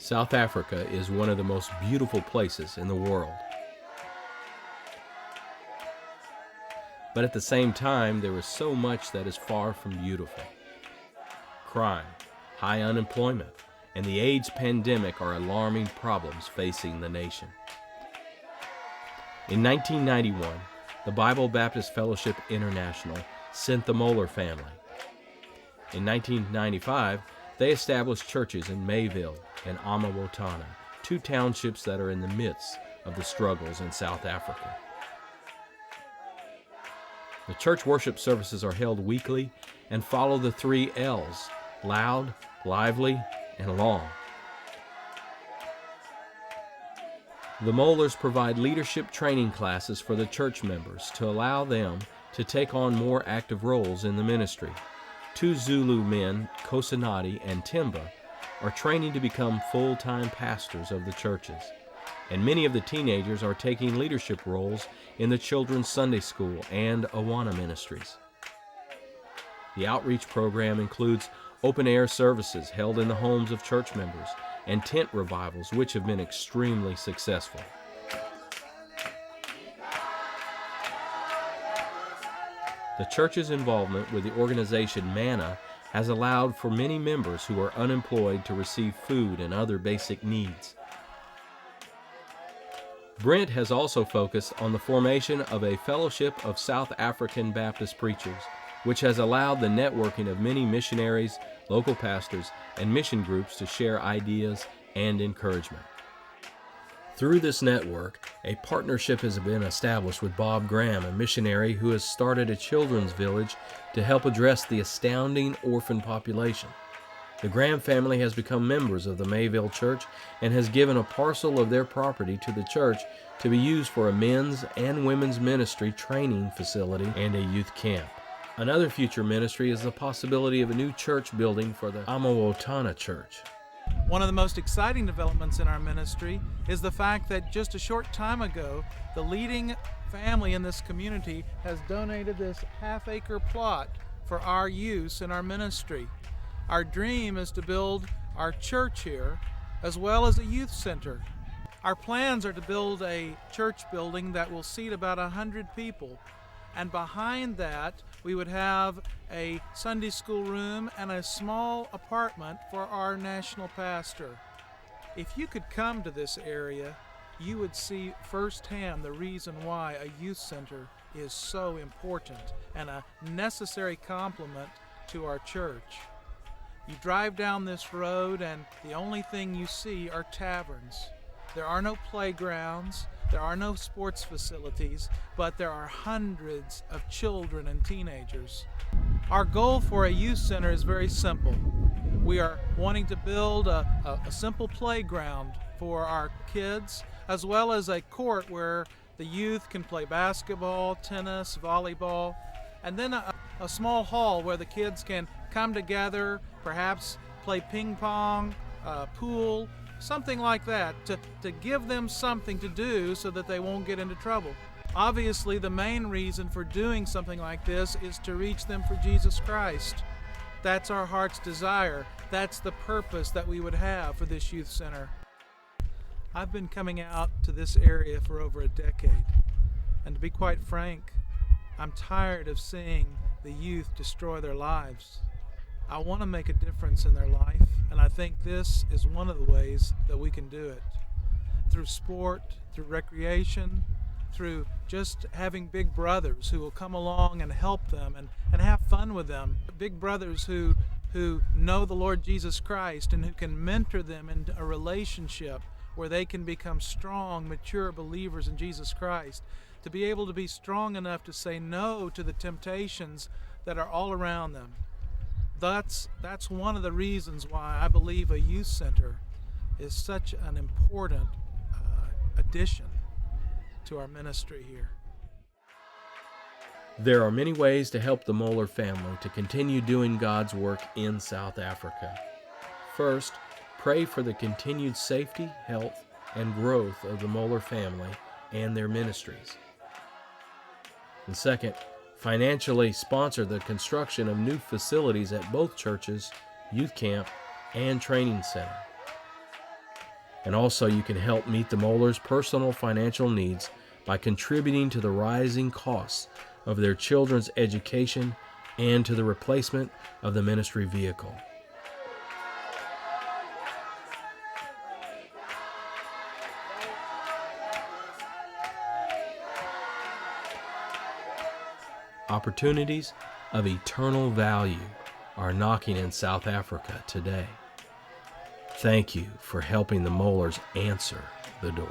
South Africa is one of the most beautiful places in the world. But at the same time, there is so much that is far from beautiful. Crime, high unemployment, and the AIDS pandemic are alarming problems facing the nation. In 1991, the Bible Baptist Fellowship International sent the Moeller family. In 1995, they established churches in Mayville and Amawotana, two townships that are in the midst of the struggles in South Africa. The church worship services are held weekly and follow the 3 L's: loud, lively, and long. The Moellers provide leadership training classes for the church members to allow them to take on more active roles in the ministry. 2 Zulu men, Kosanati and Timba, are training to become full-time pastors of the churches, and many of the teenagers are taking leadership roles in the children's Sunday school and Awana Ministries. The outreach program includes open-air services held in the homes of church members and tent revivals, which have been extremely successful. The church's involvement with the organization Manna has allowed for many members who are unemployed to receive food and other basic needs. Brent has also focused on the formation of a fellowship of South African Baptist preachers, which has allowed the networking of many missionaries, local pastors, and mission groups to share ideas and encouragement. Through this network, a partnership has been established with Bob Graham, a missionary who has started a children's village to help address the astounding orphan population. The Graham family has become members of the Mayville Church and has given a parcel of their property to the church to be used for a men's and women's ministry training facility and a youth camp. Another future ministry is the possibility of a new church building for the Amawotana Church. One of the most exciting developments in our ministry is the fact that just a short time ago, the leading family in this community has donated this half-acre plot for our use in our ministry. Our dream is to build our church here as well as a youth center. Our plans are to build a church building that will seat about 100 people. And behind that, we would have a Sunday school room and a small apartment for our national pastor. If you could come to this area, you would see firsthand the reason why a youth center is so important and a necessary complement to our church. You drive down this road and the only thing you see are taverns. There are no playgrounds, there are no sports facilities, but there are hundreds of children and teenagers. Our goal for a youth center is very simple. We are wanting to build a simple playground for our kids, as well as a court where the youth can play basketball, tennis, volleyball, and then a small hall where the kids can come together, perhaps play ping pong, pool, something like that, to give them something to do so that they won't get into trouble. Obviously, the main reason for doing something like this is to reach them for Jesus Christ. That's our heart's desire. That's the purpose that we would have for this youth center. I've been coming out to this area for over a decade, and to be quite frank, I'm tired of seeing the youth destroy their lives. I want to make a difference in their life, and I think this is one of the ways that we can do it. Through sport, through recreation, through just having big brothers who will come along and help them and have fun with them. Big brothers who know the Lord Jesus Christ and who can mentor them into a relationship where they can become strong, mature believers in Jesus Christ. To be able to be strong enough to say no to the temptations that are all around them. That's one of the reasons why I believe a youth center is such an important addition to our ministry here. There are many ways to help the Moeller family to continue doing God's work in South Africa. First, pray for the continued safety, health, and growth of the Moeller family and their ministries. And second, financially sponsor the construction of new facilities at both churches, youth camp, and training center. And also you can help meet the Moellers' personal financial needs by contributing to the rising costs of their children's education and to the replacement of the ministry vehicle. Opportunities of eternal value are knocking in South Africa today. Thank you for helping the Moellers answer the door.